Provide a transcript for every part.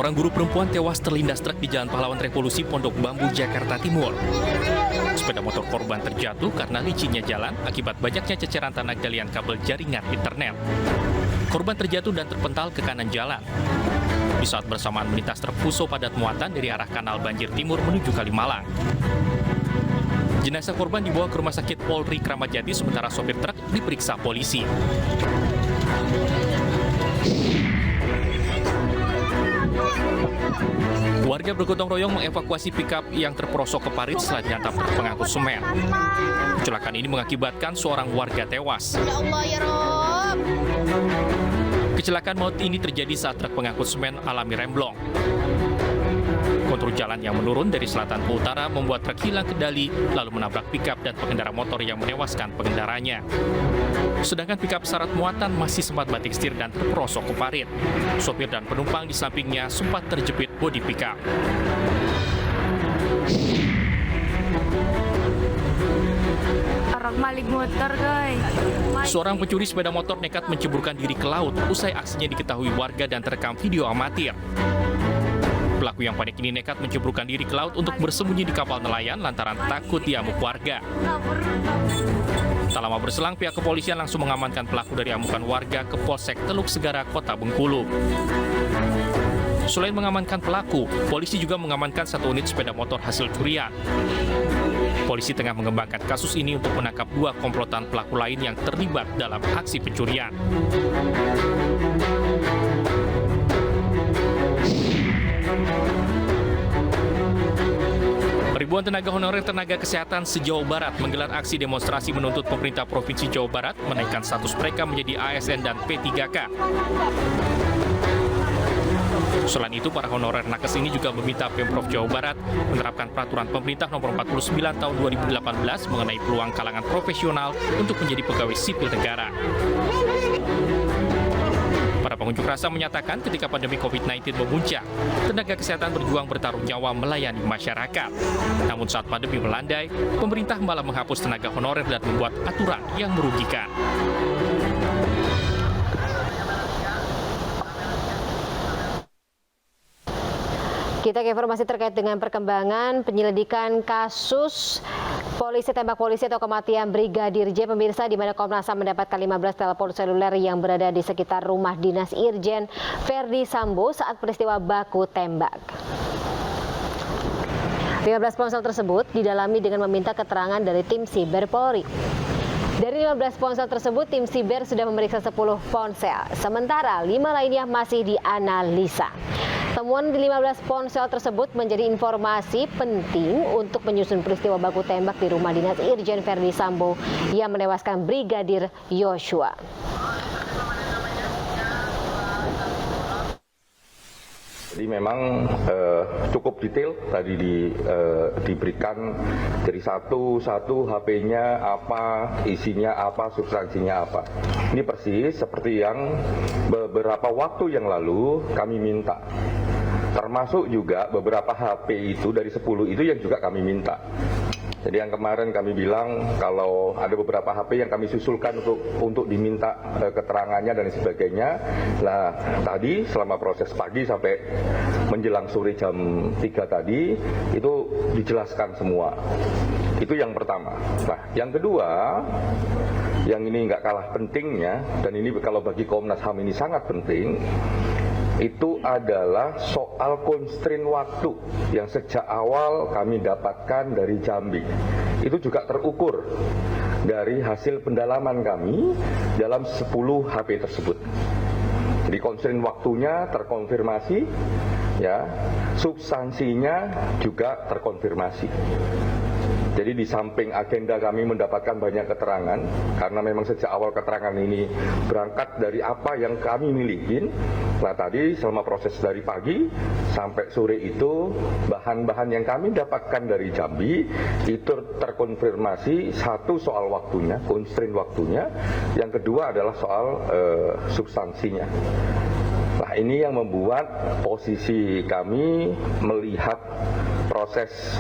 Seorang guru perempuan tewas terlindas truk di Jalan Pahlawan Revolusi, Pondok Bambu, Jakarta Timur. Sepeda motor korban terjatuh karena licinnya jalan akibat banyaknya ceceran tanah galian kabel jaringan internet. Korban terjatuh dan terpental ke kanan jalan. Di saat bersamaan melintas truk Fuso padat muatan dari arah Kanal Banjir Timur menuju Kalimalang. Jenazah korban dibawa ke Rumah Sakit Polri Kramat Jati, sementara sopir truk diperiksa polisi. Warga bergotong royong mengevakuasi pikap yang terperosok ke parit setelah dihantam truk pengangkut semen. Kecelakaan ini mengakibatkan seorang warga tewas. Ya Allah ya Rob. Kecelakaan maut ini terjadi saat truk pengangkut semen alami remblong. Kontur jalan yang menurun dari selatan ke utara membuat truk hilang kendali lalu menabrak pikap dan pengendara motor yang menewaskan pengendaranya. Sedangkan pikap syarat muatan masih sempat banting setir dan terperosok ke parit. Sopir dan penumpang di sampingnya sempat terjepit bodi pikap. Orang maling motor, guys. Seorang pencuri sepeda motor nekat menceburkan diri ke laut usai aksinya diketahui warga dan terekam video amatir. Pelaku yang panik ini nekat menceburkan diri ke laut untuk bersembunyi di kapal nelayan lantaran takut diamuk warga. Tak lama berselang, pihak kepolisian langsung mengamankan pelaku dari amukan warga ke Polsek Teluk Segara, Kota Bengkulu. Selain mengamankan pelaku, polisi juga mengamankan 1 unit sepeda motor hasil curian. Polisi tengah mengembangkan kasus ini untuk menangkap 2 komplotan pelaku lain yang terlibat dalam aksi pencurian. Ribuan tenaga honorer tenaga kesehatan se-Jawa Barat menggelar aksi demonstrasi menuntut pemerintah Provinsi Jawa Barat menaikkan status mereka menjadi ASN dan P3K. Selain itu, para honorer nakes ini juga meminta Pemprov Jawa Barat menerapkan peraturan pemerintah nomor 49 tahun 2018 mengenai peluang kalangan profesional untuk menjadi pegawai sipil negara. Para pengunjuk rasa menyatakan ketika pandemi COVID-19 memuncak, tenaga kesehatan berjuang bertaruh nyawa melayani masyarakat. Namun saat pandemi melandai, pemerintah malah menghapus tenaga honorer dan membuat aturan yang merugikan. Kita ke informasi terkait dengan perkembangan penyelidikan kasus tembak polisi atau kematian Brigadir J, pemirsa, di mana Komnas HAM mendapatkan 15 telepon seluler yang berada di sekitar rumah dinas Irjen Verdi Sambo saat peristiwa baku tembak. 15 ponsel tersebut didalami dengan meminta keterangan dari tim Siber Polri. Dari 15 ponsel tersebut, tim Siber sudah memeriksa 10 ponsel, sementara 5 lainnya masih dianalisa. Temuan di 15 ponsel tersebut menjadi informasi penting untuk menyusun peristiwa baku tembak di rumah dinas Irjen Verdi Sambo yang menewaskan Brigadir Yosua. Jadi memang cukup detail tadi diberikan dari satu HP-nya apa, isinya apa, substansinya apa. Ini persis seperti yang beberapa waktu yang lalu kami minta. Termasuk juga beberapa HP itu dari 10 itu yang juga kami minta. Jadi yang kemarin kami bilang kalau ada beberapa HP yang kami susulkan untuk diminta keterangannya dan sebagainya. Nah, tadi selama proses pagi sampai menjelang sore jam 3 tadi itu dijelaskan semua. Itu yang pertama. Nah, yang kedua, yang ini nggak kalah pentingnya dan ini kalau bagi Komnas HAM ini sangat penting, itu adalah soal konstrain waktu yang sejak awal kami dapatkan dari Jambi. Itu juga terukur dari hasil pendalaman kami dalam 10 HP tersebut. Jadi konstrain waktunya terkonfirmasi, ya, substansinya juga terkonfirmasi. Jadi di samping agenda kami mendapatkan banyak keterangan, karena memang sejak awal keterangan ini berangkat dari apa yang kami miliki. Nah tadi selama proses dari pagi sampai sore itu bahan-bahan yang kami dapatkan dari Jambi itu terkonfirmasi, satu soal waktunya, constraint waktunya, yang kedua adalah soal substansinya. Nah ini yang membuat posisi kami melihat proses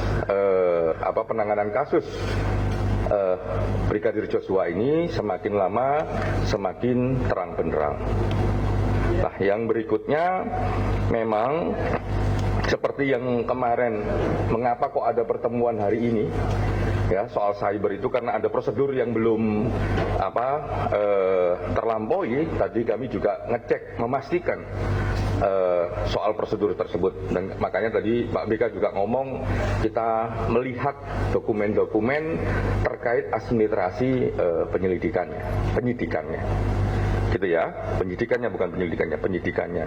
penanganan kasus Brigadir Joshua ini semakin lama semakin terang benderang. Nah, yang berikutnya memang seperti yang kemarin, mengapa kok ada pertemuan hari ini? Ya, soal cyber itu karena ada prosedur yang belum terlampaui. Tadi kami juga ngecek, memastikan soal prosedur tersebut, dan makanya tadi Pak BK juga ngomong kita melihat dokumen-dokumen terkait administrasi penyidikannya. Gitu ya, penyidikannya bukan penyelidikannya, penyidikannya.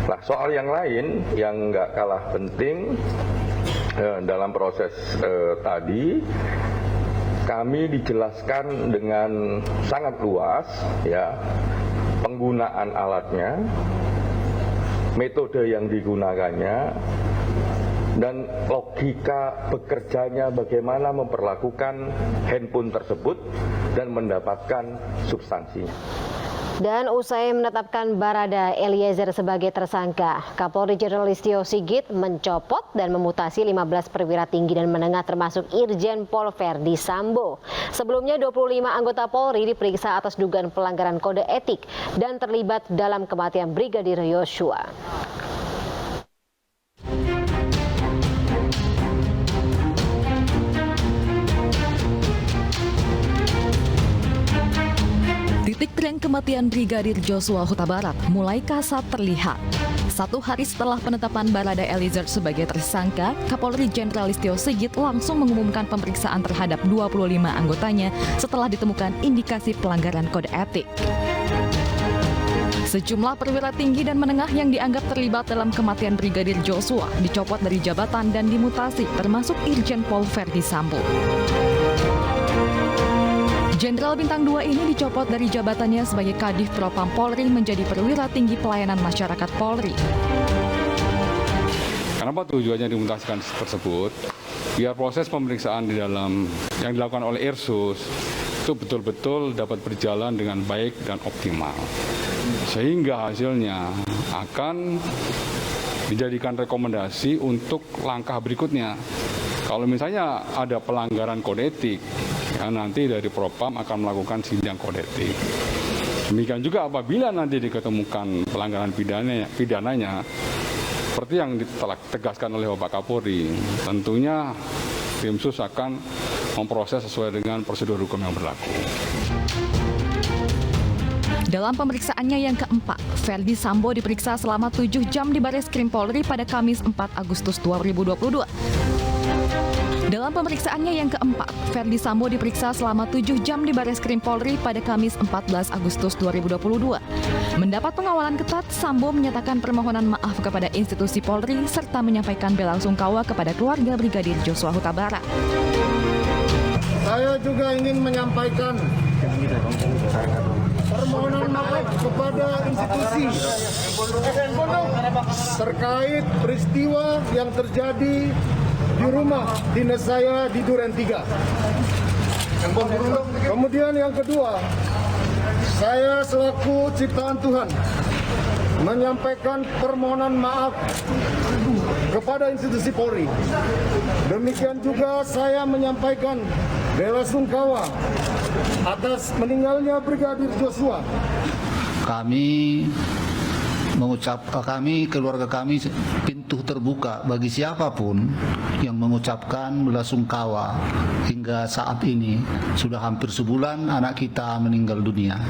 Nah, soal yang lain yang nggak kalah penting dalam proses tadi, kami dijelaskan dengan sangat luas ya penggunaan alatnya, metode yang digunakannya, dan logika bekerjanya bagaimana memperlakukan handphone tersebut dan mendapatkan substansinya. Dan usai menetapkan Barada Eliezer sebagai tersangka, Kapolri Jenderal Listio Sigit mencopot dan memutasi 15 perwira tinggi dan menengah termasuk Irjen Pol Verdi Sambo. Sebelumnya 25 anggota Polri diperiksa atas dugaan pelanggaran kode etik dan terlibat dalam kematian Brigadir Yosua. Titik terang kematian Brigadir Joshua Huta Barat mulai kasat terlihat. 1 hari setelah penetapan Barada Eliezer sebagai tersangka, Kapolri Jenderal Listio Sigit langsung mengumumkan pemeriksaan terhadap 25 anggotanya setelah ditemukan indikasi pelanggaran kode etik. Sejumlah perwira tinggi dan menengah yang dianggap terlibat dalam kematian Brigadir Joshua dicopot dari jabatan dan dimutasi, termasuk Irjen Pol Verdi Sambo. Jenderal Bintang 2 ini dicopot dari jabatannya sebagai Kadif Propam Polri menjadi perwira tinggi pelayanan masyarakat Polri. Kenapa tujuannya dimutasikan tersebut? Biar proses pemeriksaan di dalam yang dilakukan oleh Irsus itu betul-betul dapat berjalan dengan baik dan optimal. Sehingga hasilnya akan dijadikan rekomendasi untuk langkah berikutnya. Kalau misalnya ada pelanggaran kode etik, ya nanti dari Propam akan melakukan sidang kode etik. Demikian juga apabila nanti diketemukan pelanggaran pidananya, seperti yang ditegaskan oleh Bapak Kapolri, tentunya tim sus akan memproses sesuai dengan prosedur hukum yang berlaku. Dalam pemeriksaannya yang keempat, Verdi Sambo diperiksa selama 7 jam di Bareskrim Polri pada Kamis 4 Agustus 2022. Dalam pemeriksaannya yang keempat, Verdi Sambo diperiksa selama 7 jam di Bareskrim Polri pada Kamis 14 Agustus 2022. Mendapat pengawalan ketat, Sambo menyatakan permohonan maaf kepada institusi Polri serta menyampaikan bela sungkawa kepada keluarga Brigadir Joshua Huta Barat. Saya juga ingin menyampaikan permohonan maaf kepada institusi terkait peristiwa yang terjadi di rumah dinas saya di Duren 3. Kemudian yang kedua, saya selaku ciptaan Tuhan menyampaikan permohonan maaf kepada institusi Polri. Demikian juga saya menyampaikan bela sungkawa atas meninggalnya Brigadir Joshua. Kami keluarga kami pintu terbuka bagi siapapun yang mengucapkan bela sungkawa. Hingga saat ini sudah hampir sebulan anak kita meninggal dunia.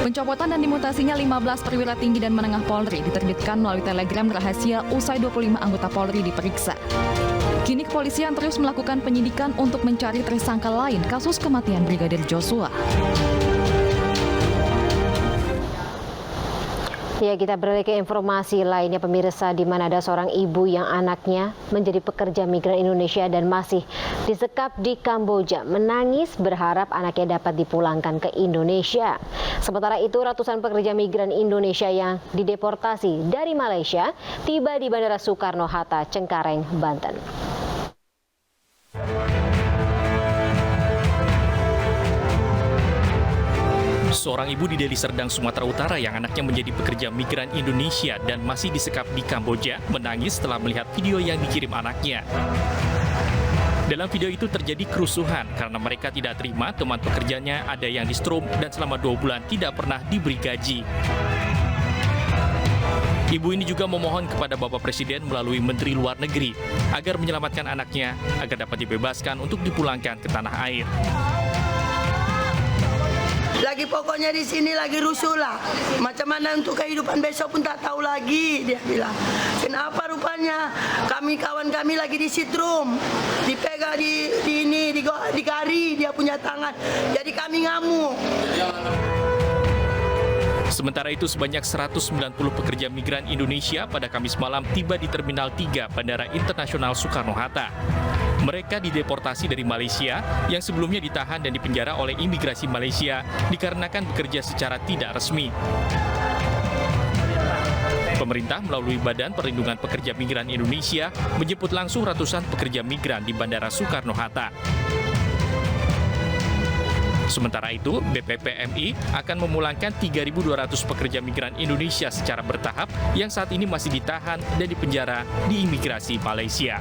Pencopotan dan dimutasinya 15 perwira tinggi dan menengah Polri diterbitkan melalui telegram rahasia usai 25 anggota Polri diperiksa. Kini kepolisian terus melakukan penyidikan untuk mencari tersangka lain kasus kematian Brigadir Joshua. Ya, kita beralih ke informasi lainnya pemirsa, di mana ada seorang ibu yang anaknya menjadi pekerja migran Indonesia dan masih disekap di Kamboja, menangis berharap anaknya dapat dipulangkan ke Indonesia. Sementara itu ratusan pekerja migran Indonesia yang dideportasi dari Malaysia tiba di Bandara Soekarno-Hatta, Cengkareng, Banten. Seorang ibu di Deli Serdang, Sumatera Utara yang anaknya menjadi pekerja migran Indonesia dan masih disekap di Kamboja menangis setelah melihat video yang dikirim anaknya. Dalam video itu terjadi kerusuhan karena mereka tidak terima teman pekerjanya ada yang di-strom dan selama 2 bulan tidak pernah diberi gaji. Ibu ini juga memohon kepada Bapak Presiden melalui Menteri Luar Negeri agar menyelamatkan anaknya agar dapat dibebaskan untuk dipulangkan ke tanah air. Lagi pokoknya di sini lagi rusuh lah. Macam mana untuk kehidupan besok pun tak tahu lagi, dia bilang. Kenapa rupanya kami kawan kami lagi di sitrum, dipegang di kari dia punya tangan. Jadi kami ngamuk. Sementara itu sebanyak 190 pekerja migran Indonesia pada Kamis malam tiba di Terminal 3 Bandara Internasional Soekarno-Hatta. Mereka dideportasi dari Malaysia yang sebelumnya ditahan dan dipenjara oleh imigrasi Malaysia dikarenakan bekerja secara tidak resmi. Pemerintah melalui Badan Perlindungan Pekerja Migran Indonesia menjemput langsung ratusan pekerja migran di Bandara Soekarno-Hatta. Sementara itu, BPPMI akan memulangkan 3.200 pekerja migran Indonesia secara bertahap yang saat ini masih ditahan dan dipenjara di imigrasi Malaysia.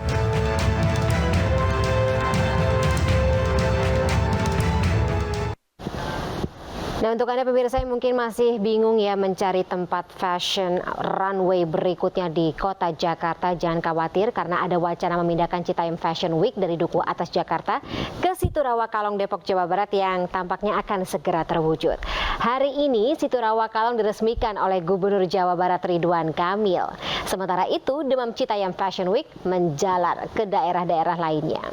Nah, untuk Anda pemirsa yang mungkin masih bingung ya mencari tempat fashion runway berikutnya di kota Jakarta, jangan khawatir karena ada wacana memindahkan Citayam Fashion Week dari Duku Atas Jakarta ke Situ Rawa Kalong Depok Jawa Barat yang tampaknya akan segera terwujud. Hari ini Situ Rawa Kalong diresmikan oleh Gubernur Jawa Barat Ridwan Kamil. Sementara itu, demam Citayam Fashion Week menjalar ke daerah-daerah lainnya.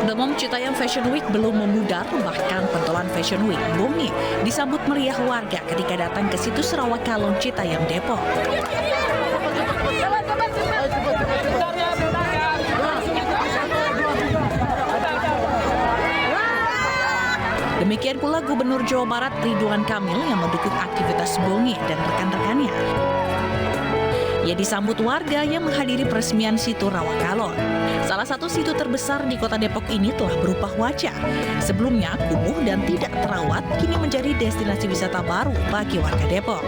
Demam Citayam Fashion Week belum memudar, bahkan pentolan Fashion Week Bonge disambut meriah warga ketika datang ke situs Rawa Kalong Citayam Depok. Demikian pula Gubernur Jawa Barat Ridwan Kamil yang mendukung aktivitas Bonge dan rekan-rekannya. Ia disambut warga yang menghadiri peresmian situ Rawa Kalong. Salah satu situ terbesar di kota Depok ini telah berubah wajah. Sebelumnya kumuh dan tidak terawat, kini menjadi destinasi wisata baru bagi warga Depok.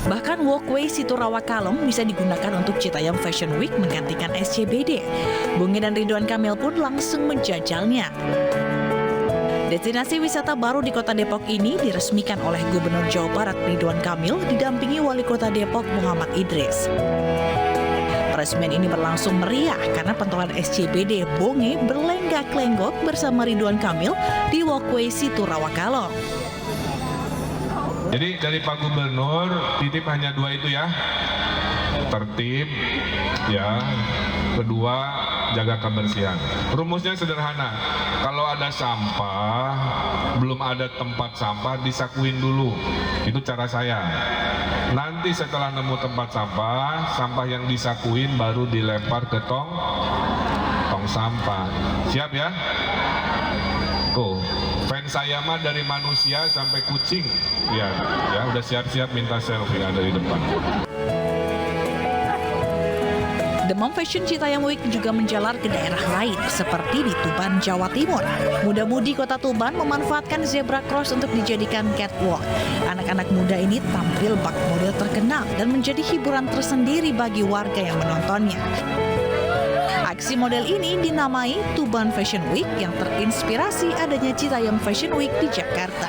Bahkan walkway situ Rawa Kalong bisa digunakan untuk Citayam Fashion Week menggantikan SCBD. Bonge dan Ridwan Kamil pun langsung menjajalnya. Destinasi wisata baru di kota Depok ini diresmikan oleh Gubernur Jawa Barat Ridwan Kamil didampingi Wali Kota Depok Muhammad Idris. Peresmian ini berlangsung meriah karena pentolan SCBD Bonge berlenggak-lenggok bersama Ridwan Kamil di walkway situ Rawa Kalong. Jadi dari Pak Gubernur titip hanya 2 itu ya, tertib ya, kedua jaga kebersihan. Rumusnya sederhana, kalau ada sampah, belum ada tempat sampah, disakuin dulu. Itu cara saya. Nanti setelah nemu tempat sampah, sampah yang disakuin baru dilempar ke tong sampah. Siap ya? Tuh, fans saya mah dari manusia sampai kucing. Ya udah siap-siap minta selfie ada di depan. Demam Fashion Citayam Week juga menjalar ke daerah lain seperti di Tuban, Jawa Timur. Muda-mudi kota Tuban memanfaatkan zebra cross untuk dijadikan catwalk. Anak-anak muda ini tampil bak model terkenal dan menjadi hiburan tersendiri bagi warga yang menontonnya. Aksi model ini dinamai Tuban Fashion Week yang terinspirasi adanya Citayam Fashion Week di Jakarta.